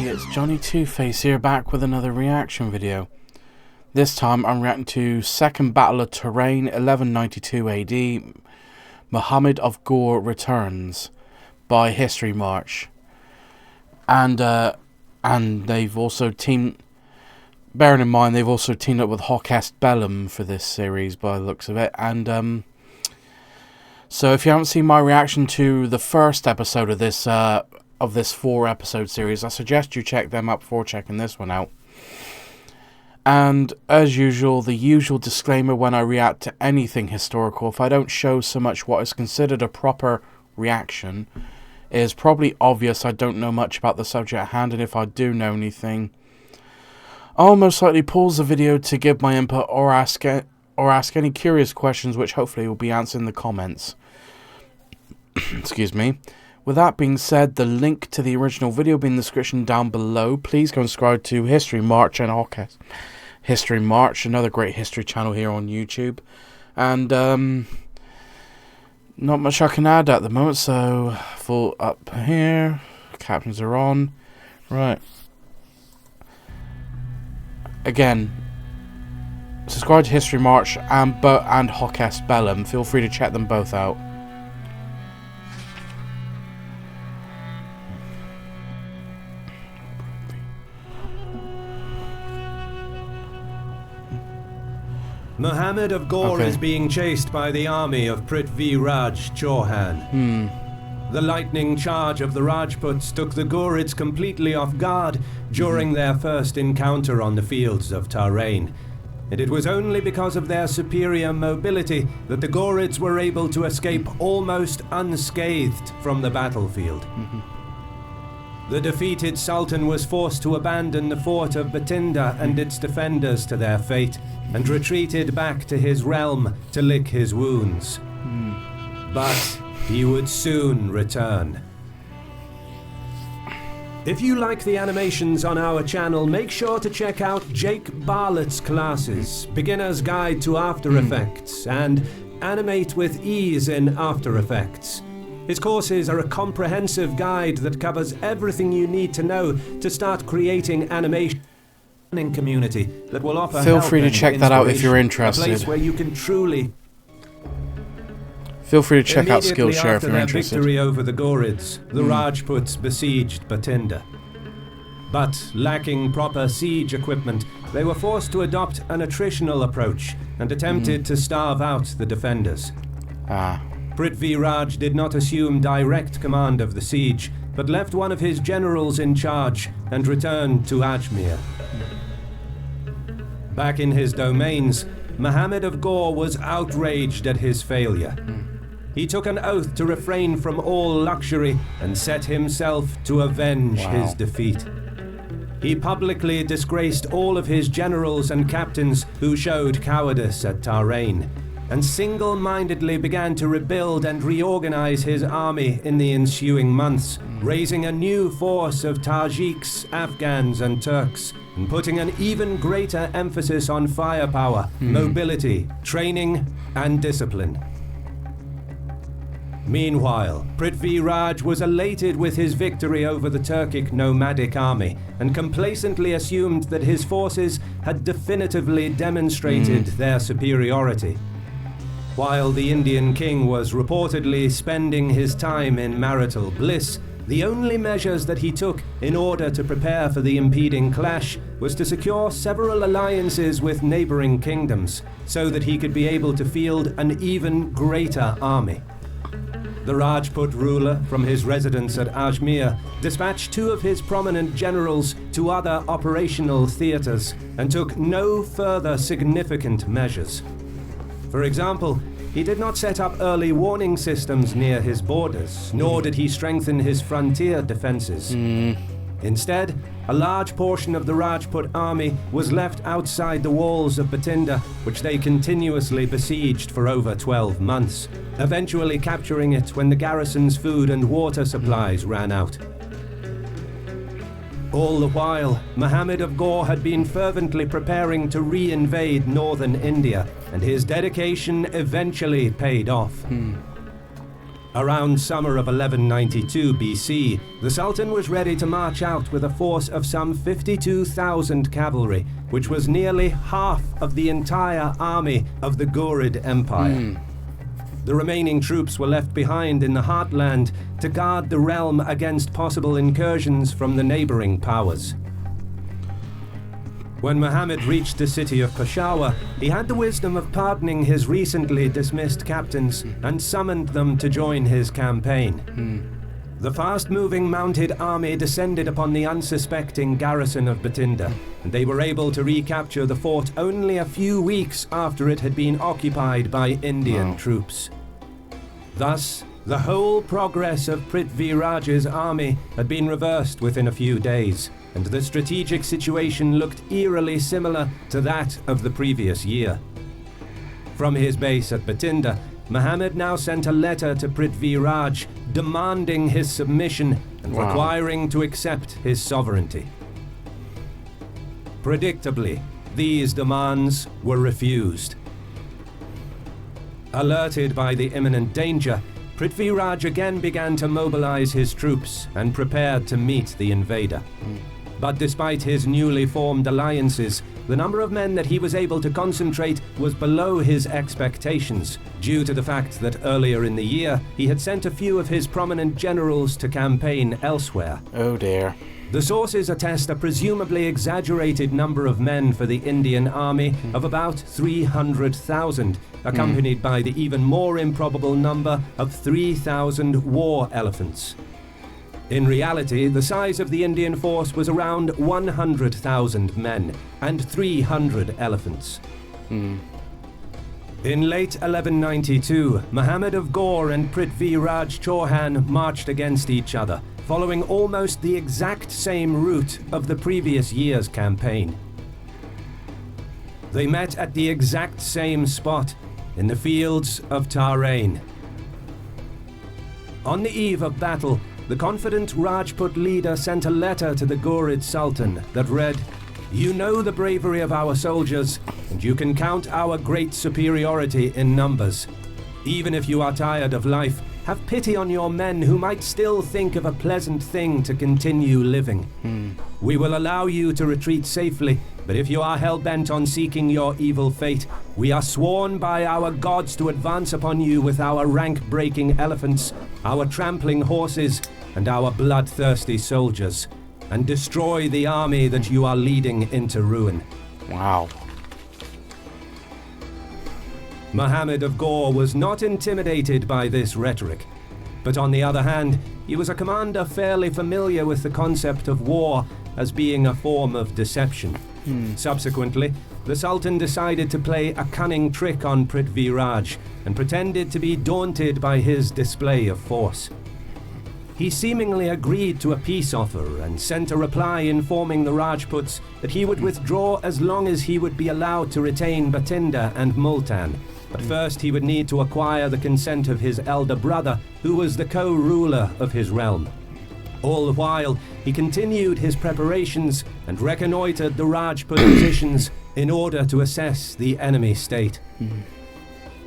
It's Johnny Two-Face here, back with another reaction video. This time I'm reacting to Second Battle of Tarain, 1192 AD. Muhammad of Ghor returns by History March, and they've also teamed. Bearing in mind, they've also teamed up with Hoc Est Bellum for this series, by the looks of it. And so, if you haven't seen my reaction to the first episode of this 4-episode series, I suggest you check them out before checking this one out. And as usual, the usual disclaimer when I react to anything historical: if I don't show so much what is considered a proper reaction, it is probably obvious I don't know much about the subject at hand, and if I do know anything, I'll most likely pause the video to give my input or ask any curious questions, which hopefully will be answered in the comments. Excuse me. With that being said, the link to the original video will be in the description down below. Please go and subscribe to History March and Hoc Est History March, another great history channel here on YouTube. And not much I can add at the moment, so full up here. Captions are on. Right. Again, subscribe to History March and Hoc Est Bellum. Feel free to check them both out. Muhammad of Ghor is being chased by the army of Prithvi Raj Chauhan. The lightning charge of the Rajputs took the Ghurids completely off guard during their first encounter on the fields of Tarain, and it was only because of their superior mobility that the Ghurids were able to escape almost unscathed from the battlefield. The defeated Sultan was forced to abandon the fort of Bathinda and its defenders to their fate, and retreated back to his realm to lick his wounds. But he would soon return. If you like the animations on our channel, make sure to check out Jake Bartlett's classes, Beginner's Guide to After Effects, and Animate with Ease in After Effects. His courses are a comprehensive guide that covers everything you need to know to start creating animation community that will offer. Feel free to check that out if you're interested. A place where you can truly. Feel free to check out Skillshare if you're interested. Victory over the Ghurids, the Rajputs besieged Bathinda. But lacking proper siege equipment, they were forced to adopt an attritional approach and attempted to starve out the defenders. Prithvi Raj did not assume direct command of the siege, but left one of his generals in charge and returned to Ajmer. Back in his domains, Muhammad of Ghor was outraged at his failure. He took an oath to refrain from all luxury and set himself to avenge his defeat. He publicly disgraced all of his generals and captains who showed cowardice at Tarain, and single-mindedly began to rebuild and reorganize his army in the ensuing months, raising a new force of Tajiks, Afghans and Turks, and putting an even greater emphasis on firepower, mobility, training and discipline. Meanwhile, Prithvi Raj was elated with his victory over the Turkic nomadic army and complacently assumed that his forces had definitively demonstrated their superiority. While the Indian king was reportedly spending his time in marital bliss, the only measures that he took in order to prepare for the impending clash was to secure several alliances with neighboring kingdoms, so that he could be able to field an even greater army. The Rajput ruler, from his residence at Ajmer, dispatched 2 of his prominent generals to other operational theaters and took no further significant measures. For example, he did not set up early warning systems near his borders, nor did he strengthen his frontier defenses. Instead, a large portion of the Rajput army was left outside the walls of Bathinda, which they continuously besieged for over 12 months, eventually capturing it when the garrison's food and water supplies ran out. All the while, Muhammad of Ghor had been fervently preparing to re-invade northern India, and his dedication eventually paid off. Around summer of 1192 BC, the Sultan was ready to march out with a force of some 52,000 cavalry, which was nearly half of the entire army of the Ghorid Empire. The remaining troops were left behind in the heartland to guard the realm against possible incursions from the neighboring powers. When Muhammad reached the city of Peshawar, he had the wisdom of pardoning his recently dismissed captains and summoned them to join his campaign. The fast-moving mounted army descended upon the unsuspecting garrison of Bathinda, and they were able to recapture the fort only a few weeks after it had been occupied by Indian troops. Thus, the whole progress of Prithvi Raj's army had been reversed within a few days, and the strategic situation looked eerily similar to that of the previous year. From his base at Bathinda, Muhammad now sent a letter to Prithvi Raj demanding his submission and requiring to accept his sovereignty. Predictably, these demands were refused. Alerted by the imminent danger, Prithvi Raj again began to mobilize his troops and prepared to meet the invader. But despite his newly formed alliances, the number of men that he was able to concentrate was below his expectations, due to the fact that earlier in the year he had sent a few of his prominent generals to campaign elsewhere. Oh dear. The sources attest a presumably exaggerated number of men for the Indian army of about 300,000, accompanied by the even more improbable number of 3,000 war elephants. In reality, the size of the Indian force was around 100,000 men and 300 elephants. In late 1192, Muhammad of Ghor and Prithvi Raj Chauhan marched against each other, following almost the exact same route of the previous year's campaign. They met at the exact same spot, in the fields of Tarain. On the eve of battle, the confident Rajput leader sent a letter to the Ghorid Sultan that read, "You know the bravery of our soldiers, and you can count our great superiority in numbers. Even if you are tired of life, have pity on your men who might still think of a pleasant thing to continue living. We will allow you to retreat safely, but if you are hell-bent on seeking your evil fate, we are sworn by our gods to advance upon you with our rank-breaking elephants, our trampling horses, and our bloodthirsty soldiers, and destroy the army that you are leading into ruin." Wow. Muhammad of Ghor was not intimidated by this rhetoric, but on the other hand, he was a commander fairly familiar with the concept of war as being a form of deception. Subsequently, the Sultan decided to play a cunning trick on Prithvi Raj and pretended to be daunted by his display of force. He seemingly agreed to a peace offer and sent a reply informing the Rajputs that he would withdraw as long as he would be allowed to retain Bathinda and Multan. But first he would need to acquire the consent of his elder brother, who was the co-ruler of his realm. All the while, he continued his preparations and reconnoitered the Rajput positions in order to assess the enemy state.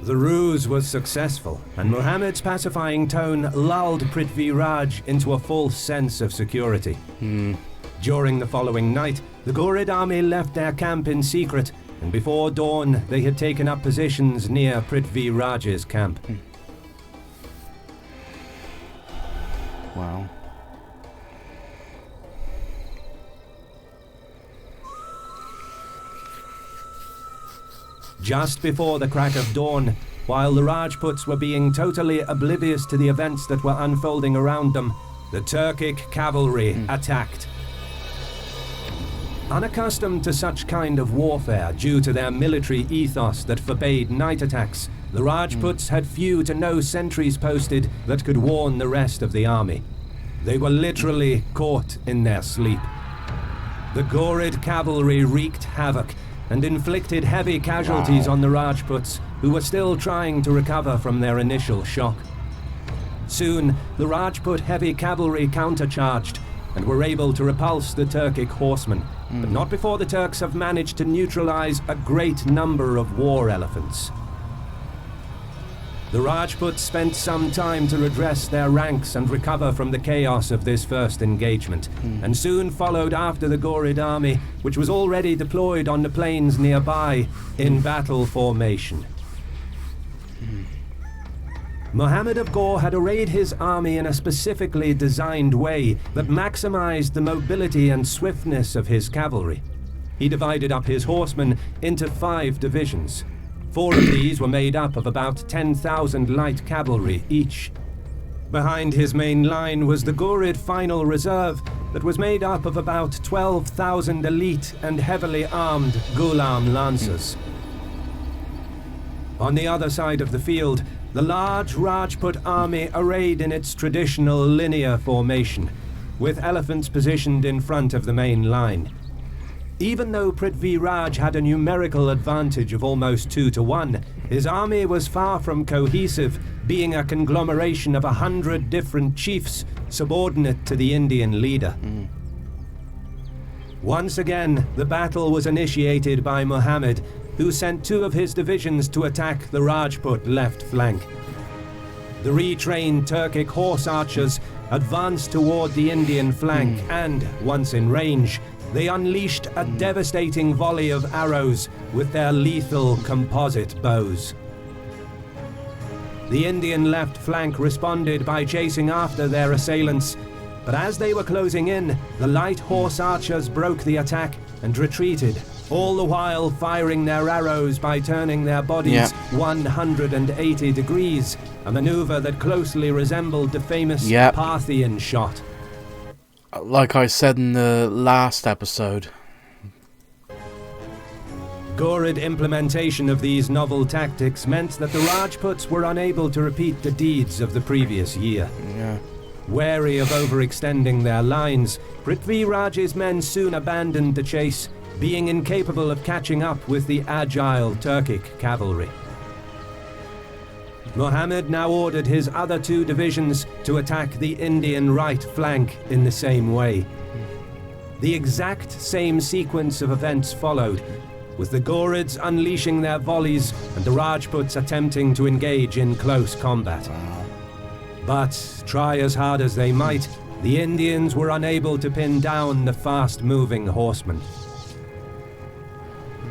The ruse was successful, and Muhammad's pacifying tone lulled Prithvi Raj into a false sense of security. During the following night, the Ghorid army left their camp in secret, and before dawn they had taken up positions near Prithvi Raj's camp. Wow. Just before the crack of dawn, while the Rajputs were being totally oblivious to the events that were unfolding around them, the Turkic cavalry attacked. Unaccustomed to such kind of warfare due to their military ethos that forbade night attacks, the Rajputs had few to no sentries posted that could warn the rest of the army. They were literally caught in their sleep. The Ghorid cavalry wreaked havoc and inflicted heavy casualties on the Rajputs, who were still trying to recover from their initial shock. Soon, the Rajput heavy cavalry countercharged, and were able to repulse the Turkic horsemen, but not before the Turks have managed to neutralize a great number of war elephants. The Rajputs spent some time to redress their ranks and recover from the chaos of this first engagement, and soon followed after the Ghorid army, which was already deployed on the plains nearby in battle formation. Muhammad of Ghor had arrayed his army in a specifically designed way that maximized the mobility and swiftness of his cavalry. He divided up his horsemen into 5 divisions. 4 of these were made up of about 10,000 light cavalry each. Behind his main line was the Ghorid Final Reserve that was made up of about 12,000 elite and heavily armed Ghulam lancers. On the other side of the field, the large Rajput army arrayed in its traditional linear formation, with elephants positioned in front of the main line. Even though Prithvi Raj had a numerical advantage of almost 2 to 1, his army was far from cohesive, being a conglomeration of 100 different chiefs subordinate to the Indian leader. Once again, the battle was initiated by Muhammad, who sent 2 of his divisions to attack the Rajput left flank. The retrained Turkic horse archers advanced toward the Indian flank and, once in range, they unleashed a devastating volley of arrows with their lethal composite bows. The Indian left flank responded by chasing after their assailants, but as they were closing in, the light horse archers broke the attack and retreated, all the while firing their arrows by turning their bodies 180 degrees, a maneuver that closely resembled the famous Parthian shot. Like I said in the last episode. Ghorid implementation of these novel tactics meant that the Rajputs were unable to repeat the deeds of the previous year. Wary of overextending their lines, Prithvi Raj's men soon abandoned the chase, being incapable of catching up with the agile Turkic cavalry. Muhammad now ordered his other 2 divisions to attack the Indian right flank in the same way. The exact same sequence of events followed, with the Ghorids unleashing their volleys and the Rajputs attempting to engage in close combat. But, try as hard as they might, the Indians were unable to pin down the fast-moving horsemen.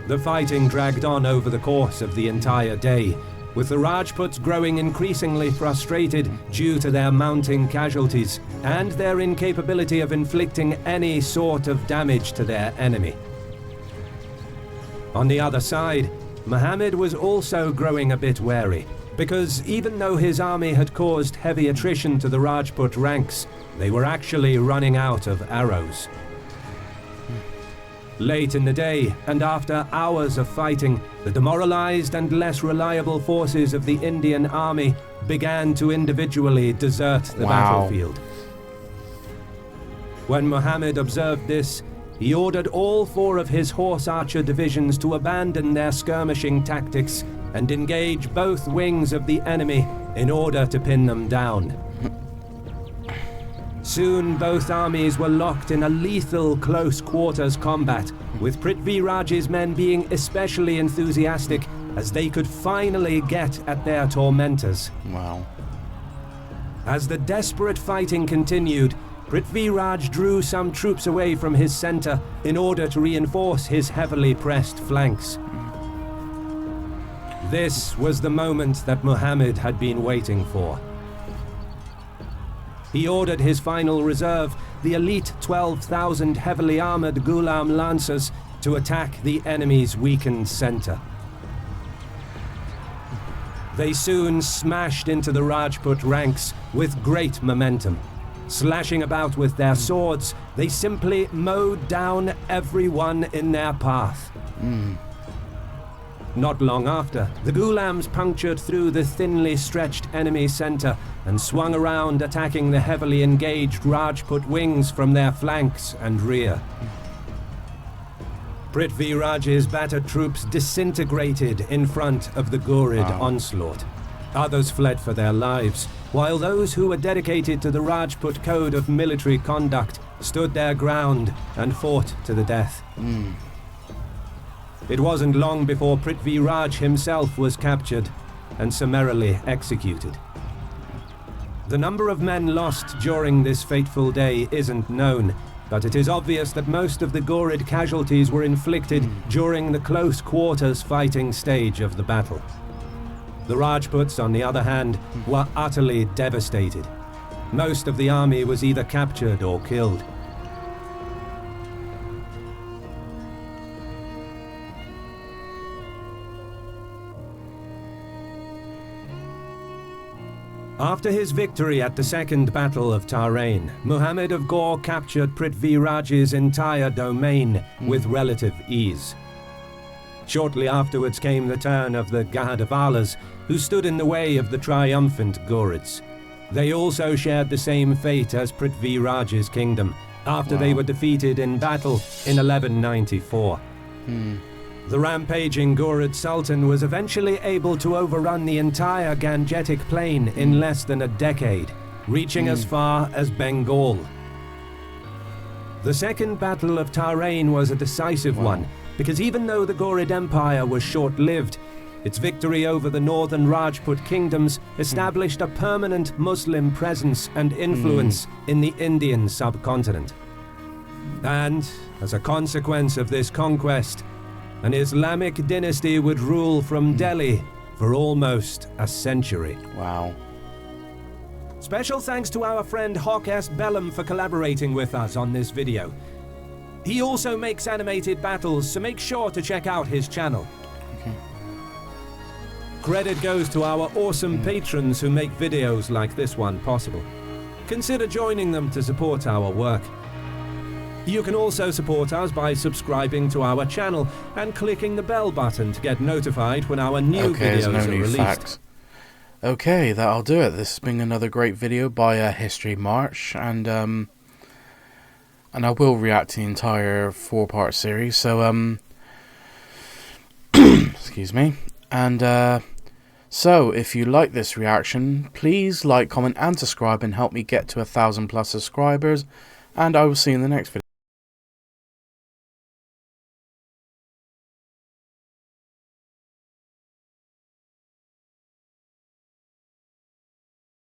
The fighting dragged on over the course of the entire day, with the Rajputs growing increasingly frustrated due to their mounting casualties and their incapability of inflicting any sort of damage to their enemy. On the other side, Muhammad was also growing a bit wary, because even though his army had caused heavy attrition to the Rajput ranks, they were actually running out of arrows. Late in the day, and after hours of fighting, the demoralized and less reliable forces of the Indian army began to individually desert the battlefield. When Muhammad observed this, he ordered all 4 of his horse archer divisions to abandon their skirmishing tactics and engage both wings of the enemy in order to pin them down. Soon both armies were locked in a lethal close-quarters combat, with Prithvi Raj's men being especially enthusiastic as they could finally get at their tormentors. As the desperate fighting continued, Prithvi Raj drew some troops away from his center in order to reinforce his heavily pressed flanks. This was the moment that Muhammad had been waiting for. He ordered his final reserve, the elite 12,000 heavily armored Ghulam lancers, to attack the enemy's weakened center. They soon smashed into the Rajput ranks with great momentum. Slashing about with their swords, they simply mowed down everyone in their path. Not long after, the Ghulams punctured through the thinly stretched enemy center and swung around, attacking the heavily engaged Rajput wings from their flanks and rear. Prithvi Raj's battered troops disintegrated in front of the Ghorid onslaught. Others fled for their lives, while those who were dedicated to the Rajput code of military conduct stood their ground and fought to the death. It wasn't long before Prithvi Raj himself was captured and summarily executed. The number of men lost during this fateful day isn't known, but it is obvious that most of the Ghorid casualties were inflicted during the close quarters fighting stage of the battle. The Rajputs, on the other hand, were utterly devastated. Most of the army was either captured or killed. After his victory at the Second Battle of Tarain, Muhammad of Ghor captured Prithvi Raj's entire domain with relative ease. Shortly afterwards came the turn of the Gahadavalas, who stood in the way of the triumphant Ghorids. They also shared the same fate as Prithvi Raj's kingdom, after they were defeated in battle in 1194. The rampaging Ghorid Sultan was eventually able to overrun the entire Gangetic plain in less than a decade, reaching as far as Bengal. The Second Battle of Tarain was a decisive one, because even though the Ghorid Empire was short-lived, its victory over the northern Rajput kingdoms established a permanent Muslim presence and influence in the Indian subcontinent. And, as a consequence of this conquest, an Islamic dynasty would rule from Delhi for almost a century. Wow. Special thanks to our friend Hawk S. Bellum for collaborating with us on this video. He also makes animated battles, so make sure to check out his channel. Credit goes to our awesome patrons who make videos like this one possible. Consider joining them to support our work. You can also support us by subscribing to our channel and clicking the bell button to get notified when our new videos are released. Facts. Okay, that'll do it. This has been another great video by History March, and I will react to the entire 4-part series. So excuse me. And so if you like this reaction, please like, comment, and subscribe, and help me get to 1,000+ subscribers. And I will see you in the next video.